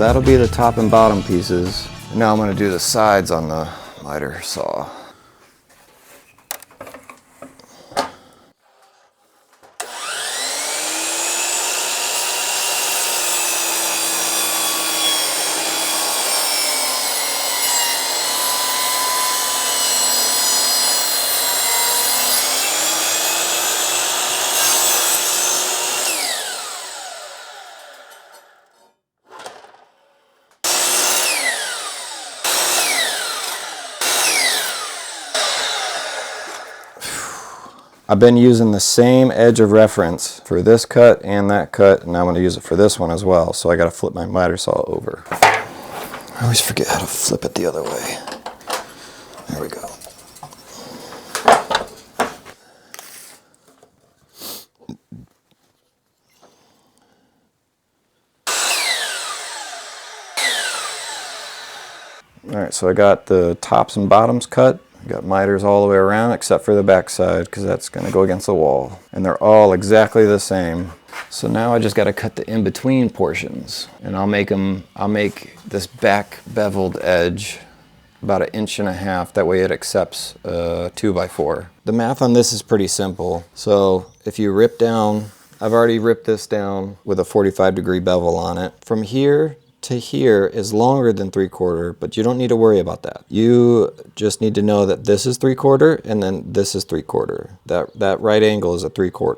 that'll be the top and bottom pieces. Now I'm going to do the sides on the miter saw. I've been using the same edge of reference for this cut and that cut, and now I'm going to use it for this one as well. So I got to flip my miter saw over. I always forget how to flip it the other way. There we go. All right, so I got the tops and bottoms cut. Got miters all the way around except for the back side because that's going to go against the wall. And they're all exactly the same. So now I just got to cut the in-between portions. And I'll make this back beveled edge about 1.5 inches. That way it accepts 2x4. The math on this is pretty simple. So if you rip down, I've already ripped this down with a 45-degree bevel on it. From here to here is longer than 3/4, but you don't need to worry about that. You just need to know that this is 3/4 and then this is 3/4. That right angle is a 3/4,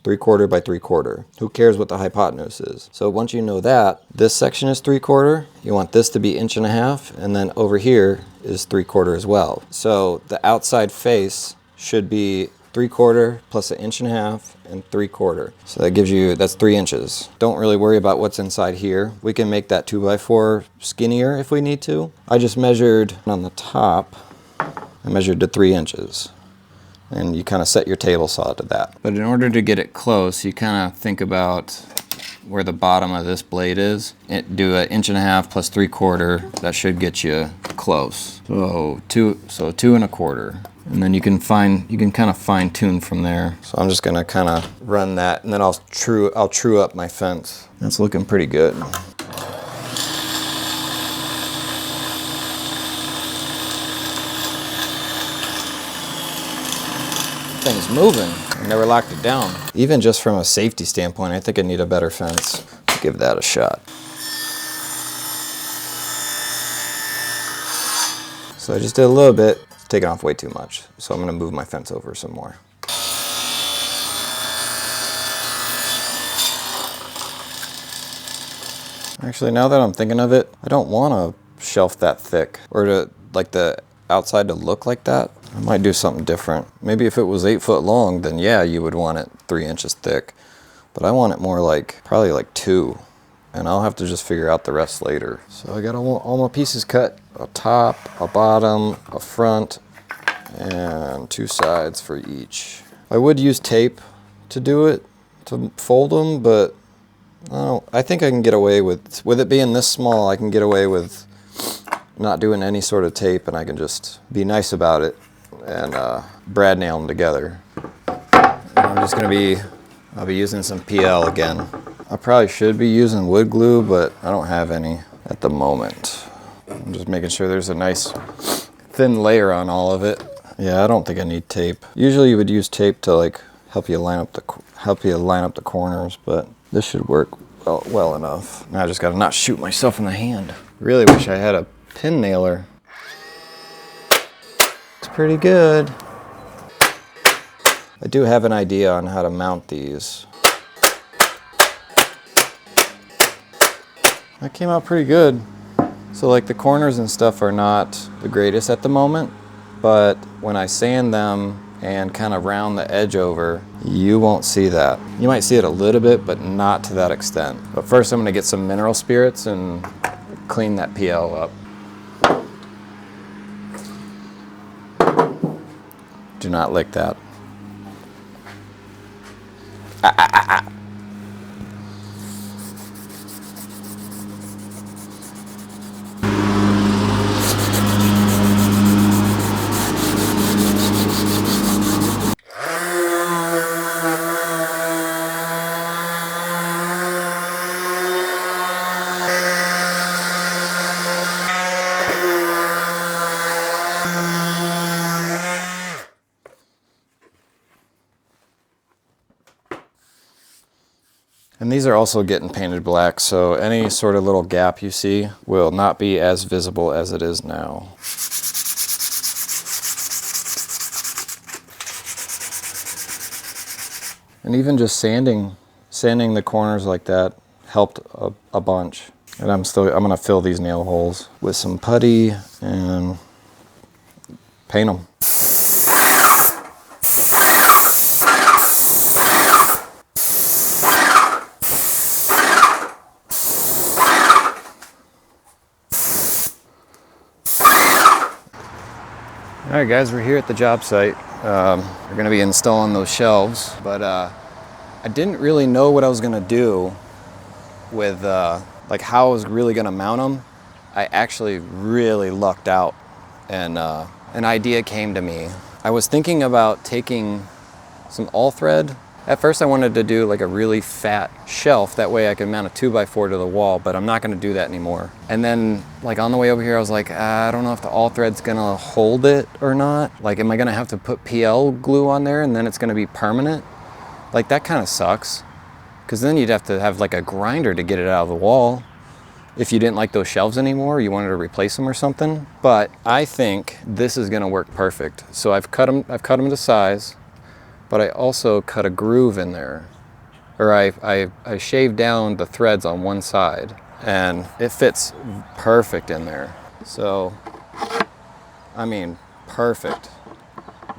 3/4 by 3/4. Who cares what the hypotenuse is? So once you know that, this section is 3/4, you want this to be 1.5 inches, and then over here is 3/4 as well. So the outside face should be 3/4 plus 1.5 inches and 3/4. So that gives you, that's 3 inches. Don't really worry about what's inside here. We can make that 2x4 skinnier if we need to. I just measured on the top, I measured to 3 inches. And you kind of set your table saw to that. But in order to get it close, you kind of think about where the bottom of this blade is. Do 1.5 inches plus 3/4. That should get you close. So 2.25. And then you can kind of fine tune from there. So I'm just gonna kind of run that, and then I'll true up my fence. That's looking pretty good. Thing's moving. I never locked it down. Even just from a safety standpoint, I think I need a better fence. Let's give that a shot. So I just did a little bit. It's taking off way too much. So I'm gonna move my fence over some more. Actually, now that I'm thinking of it, I don't want a shelf that thick, or to like the outside to look like that. I might do something different. Maybe if it was 8 foot long, then yeah, you would want it 3 inches thick. But I want it more like, probably like 2. And I'll have to just figure out the rest later. So I got all my pieces cut. A top, a bottom, a front, and 2 sides for each. I would use tape to do it, to fold them, but I think I can get away with it being this small, I can get away with not doing any sort of tape, and I can just be nice about it and brad nail them together. And I'll be using some PL again. I probably should be using wood glue, but I don't have any at the moment. I'm just making sure there's a nice thin layer on all of it. Yeah, I don't think I need tape. Usually you would use tape to like help you line up the corners, but this should work well enough. Now I just gotta not shoot myself in the hand. Really wish I had a pin nailer. It's pretty good. I do have an idea on how to mount these. That came out pretty good. So like the corners and stuff are not the greatest at the moment, but when I sand them and kind of round the edge over, you won't see that. You might see it a little bit, but not to that extent. But first I'm gonna get some mineral spirits and clean that PL up. Do not lick that. And these are also getting painted black, so any sort of little gap you see will not be as visible as it is now. And even just sanding the corners like that helped a bunch. And I'm gonna fill these nail holes with some putty and paint them. All right, guys, we're here at the job site. We're gonna be installing those shelves, but I didn't really know what I was gonna do with like how I was really gonna mount them. I actually really lucked out, and an idea came to me. I was thinking about taking some all thread. At first I wanted to do like a really fat shelf, that way I could mount a 2x4 to the wall, but I'm not gonna do that anymore. And then like on the way over here I was like, I don't know if the all thread's gonna hold it or not. Like, am I gonna have to put PL glue on there and then it's gonna be permanent? Like, that kind of sucks, because then you'd have to have like a grinder to get it out of the wall if you didn't like those shelves anymore, you wanted to replace them or something. But I think this is gonna work perfect. So I've cut them to size, but I also cut a groove in there, or I shaved down the threads on one side, and it fits perfect in there. So, I mean, perfect.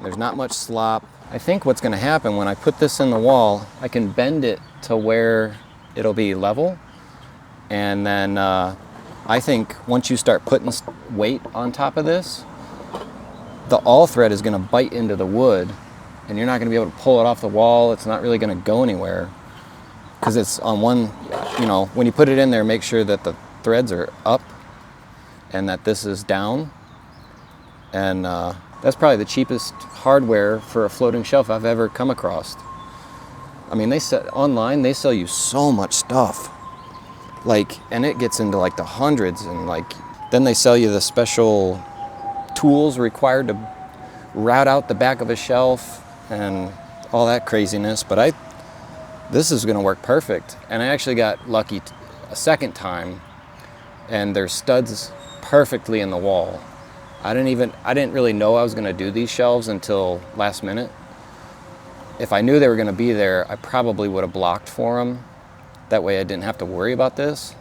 There's not much slop. I think what's gonna happen when I put this in the wall, I can bend it to where it'll be level, and then I think once you start putting weight on top of this, the all thread is gonna bite into the wood, and you're not gonna be able to pull it off the wall. It's not really gonna go anywhere, because it's on one, you know, when you put it in there, make sure that the threads are up and that this is down. And that's probably the cheapest hardware for a floating shelf I've ever come across. I mean, online, they sell you so much stuff. Like, and it gets into like the hundreds, and like, then they sell you the special tools required to route out the back of a shelf and all that craziness. But this is gonna work perfect. And I actually got lucky a second time, and there's studs perfectly in the wall. I didn't really know I was gonna do these shelves until last minute. If I knew they were gonna be there, I probably would have blocked for them. That way I didn't have to worry about this.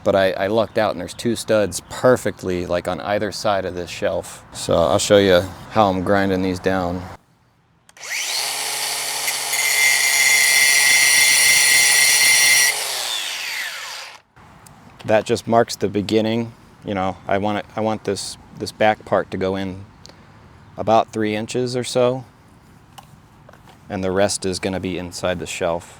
But I lucked out, and there's two studs perfectly like on either side of this shelf. So I'll show you how I'm grinding these down. That just marks the beginning. You know, I want this back part to go in about 3 inches or so, and the rest is going to be inside the shelf.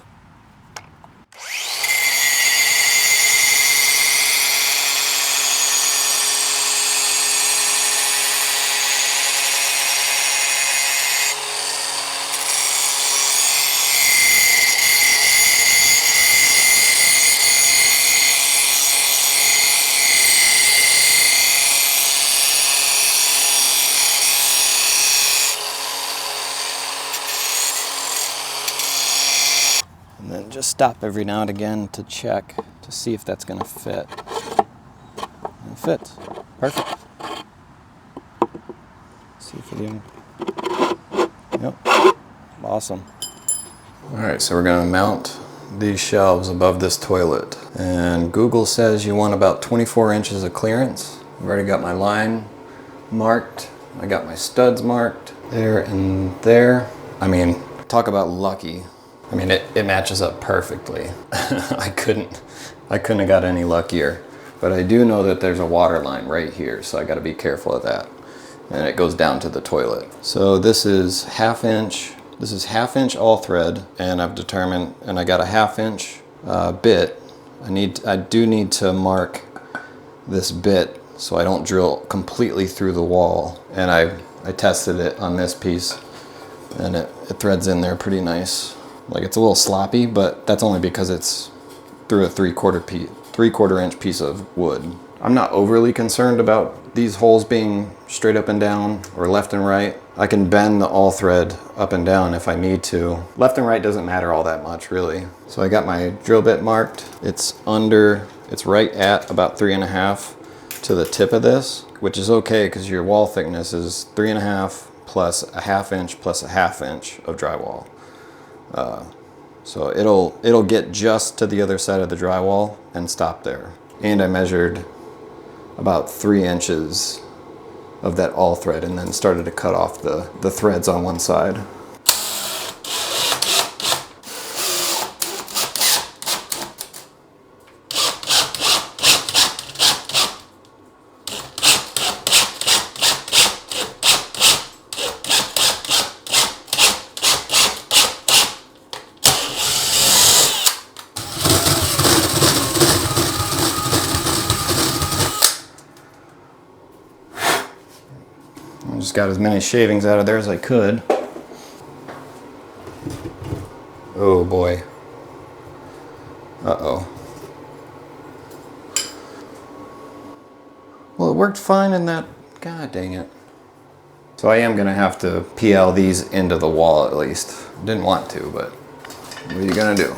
And then just stop every now and again to check to see if that's gonna fit. And it fits. Perfect. See if it even. Yep. Awesome. Alright, so we're gonna mount these shelves above this toilet. And Google says you want about 24 inches of clearance. I've already got my line marked. I got my studs marked there and there. I mean, talk about lucky. I mean, it matches up perfectly. I couldn't have got any luckier. But I do know that there's a water line right here, so I gotta be careful of that. And it goes down to the toilet. So this is half inch all thread, and I've determined, and I got a 1/2 inch bit. I do need to mark this bit so I don't drill completely through the wall. And I tested it on this piece, and it threads in there pretty nice. Like, it's a little sloppy, but that's only because it's through a 3/4 inch piece of wood. I'm not overly concerned about these holes being straight up and down or left and right, I can bend the all thread up and down if I need to. Left and right doesn't matter all that much really. So I got my drill bit marked. It's right at about 3.5 to the tip of this, which is okay because your wall thickness is 3.5 plus a 1/2 inch plus a 1/2 inch of drywall. So it'll get just to the other side of the drywall and stop there. And I measured about 3 inches of that all thread and then started to cut off the threads on one side. I just got as many shavings out of there as I could. Oh boy. Uh-oh. Well, it worked fine in that, god dang it. So I am gonna have to PL these into the wall at least. Didn't want to, but what are you gonna do?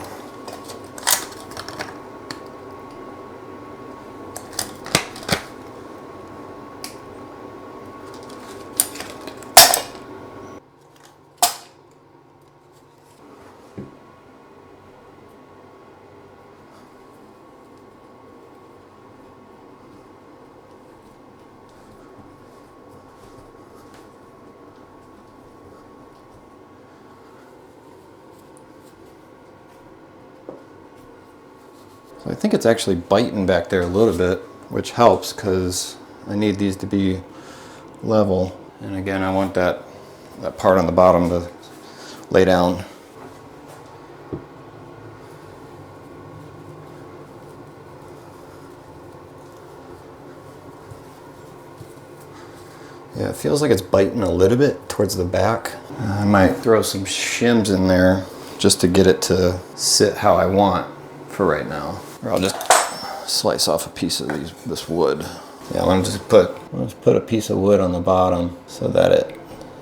So I think it's actually biting back there a little bit, which helps because I need these to be level. And again, I want that part on the bottom to lay down. Yeah, it feels like it's biting a little bit towards the back. I might throw some shims in there just to get it to sit how I want for right now. Or I'll just slice off a piece of this wood. Yeah, I'm gonna just put a piece of wood on the bottom so that it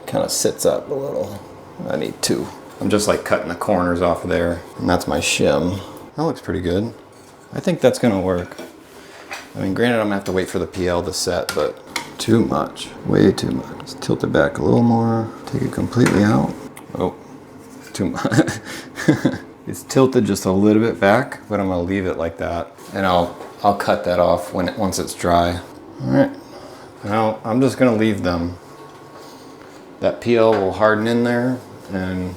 kind of sits up a little. I need two. I'm just like cutting the corners off of there, and that's my shim. That looks pretty good. I think that's gonna work. I mean, granted, I'm gonna have to wait for the PL to set, but too much, way too much. Let's tilt it back a little more. Take it completely out. Oh, too much. It's tilted just a little bit back, but I'm gonna leave it like that, and I'll cut that off once it's dry. All right. Now I'm just gonna leave them. That PL will harden in there, and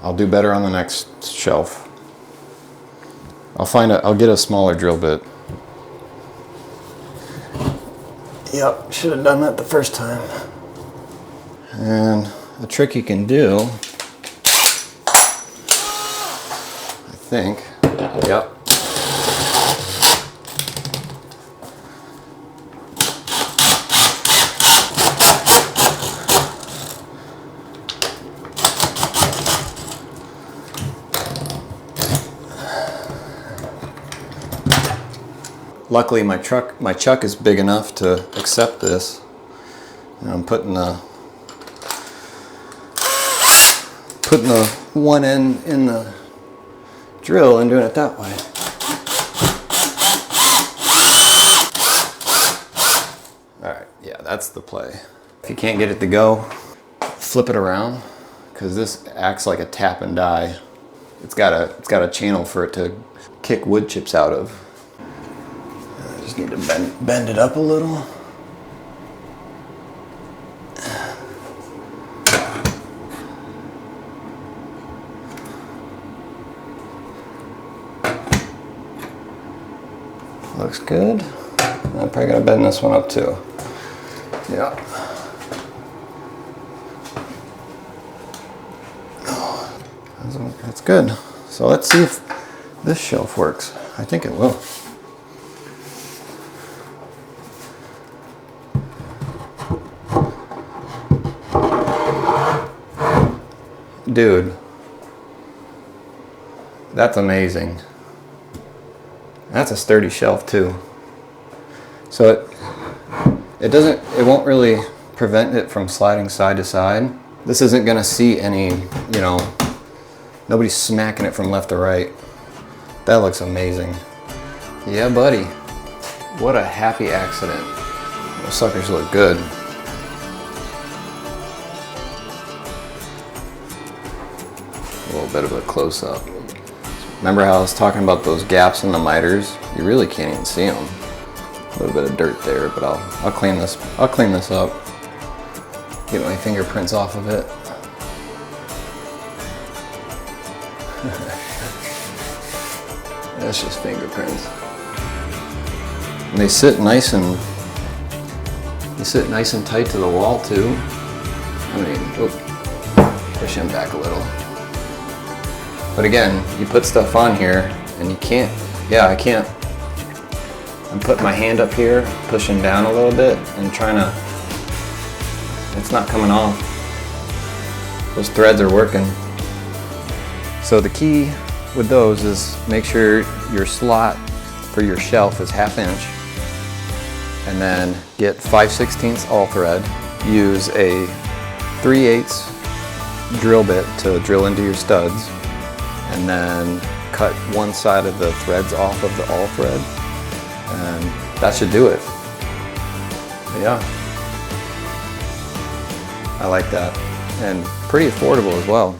I'll do better on the next shelf. I'll get a smaller drill bit. Yep, should have done that the first time. And a trick you can do, I think. Yep. Luckily my chuck is big enough to accept this. And I'm putting the one end in the drill and doing it that way. Alright, yeah, that's the play. If you can't get it to go, flip it around, because this acts like a tap and die. It's got a channel for it to kick wood chips out of. I just need to bend it up a little. Looks good. I'm probably gonna bend this one up too. Yeah. That's good. So let's see if this shelf works. I think it will. Dude, that's amazing. That's a sturdy shelf too. So it won't really prevent it from sliding side to side. This isn't gonna see any, you know, nobody's smacking it from left to right. That looks amazing. Yeah, buddy. What a happy accident. Those suckers look good. A little bit of a close-up. Remember how I was talking about those gaps in the miters? You really can't even see them. A little bit of dirt there, but I'll clean this. I'll clean this up. Get my fingerprints off of it. That's just fingerprints. And they sit nice and tight to the wall too. I mean, push him back a little. But again, you put stuff on here and you can't, I can't. I'm putting my hand up here, pushing down a little bit and trying to, it's not coming off. Those threads are working. So the key with those is make sure your slot for your shelf is 1/2 inch, and then get 5/16 all thread. Use a 3/8 drill bit to drill into your studs, and then cut one side of the threads off of the all thread, and that should do it. But yeah, I like that, and pretty affordable as well.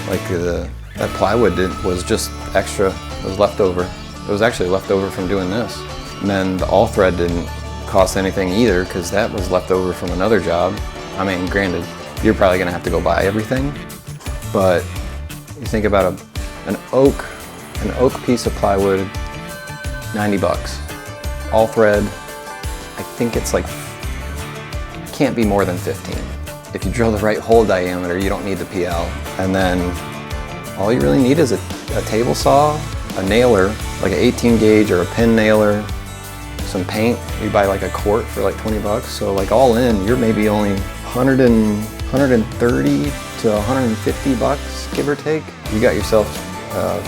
Like that plywood was just extra. It was leftover. It was actually left over from doing this. And then the all thread didn't cost anything either, because that was left over from another job. I mean, granted, you're probably gonna have to go buy everything, but you think about an oak piece of plywood, 90 bucks. All thread, I think it's like, can't be more than 15. If you drill the right hole diameter, you don't need the PL. And then all you really need is a table saw, a nailer, like an 18 gauge or a pin nailer, some paint. You buy like a quart for like 20 bucks. So like all in, you're maybe only 130 to 150 bucks, give or take. You got yourself a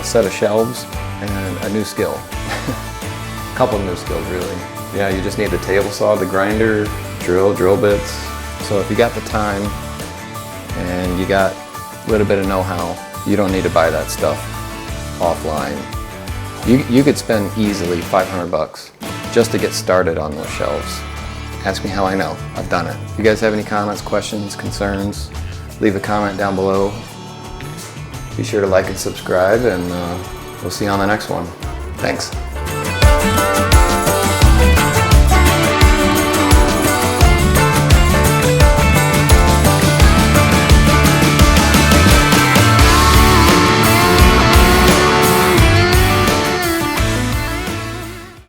set of shelves and a new skill. A couple of new skills really. Yeah, you just need the table saw, the grinder, drill bits. So if you got the time and you got a little bit of know-how, you don't need to buy that stuff offline. You could spend easily 500 bucks just to get started on those shelves. Ask me how I know. I've done it. If you guys have any comments, questions, concerns, leave a comment down below. Be sure to like and subscribe, and we'll see you on the next one. Thanks.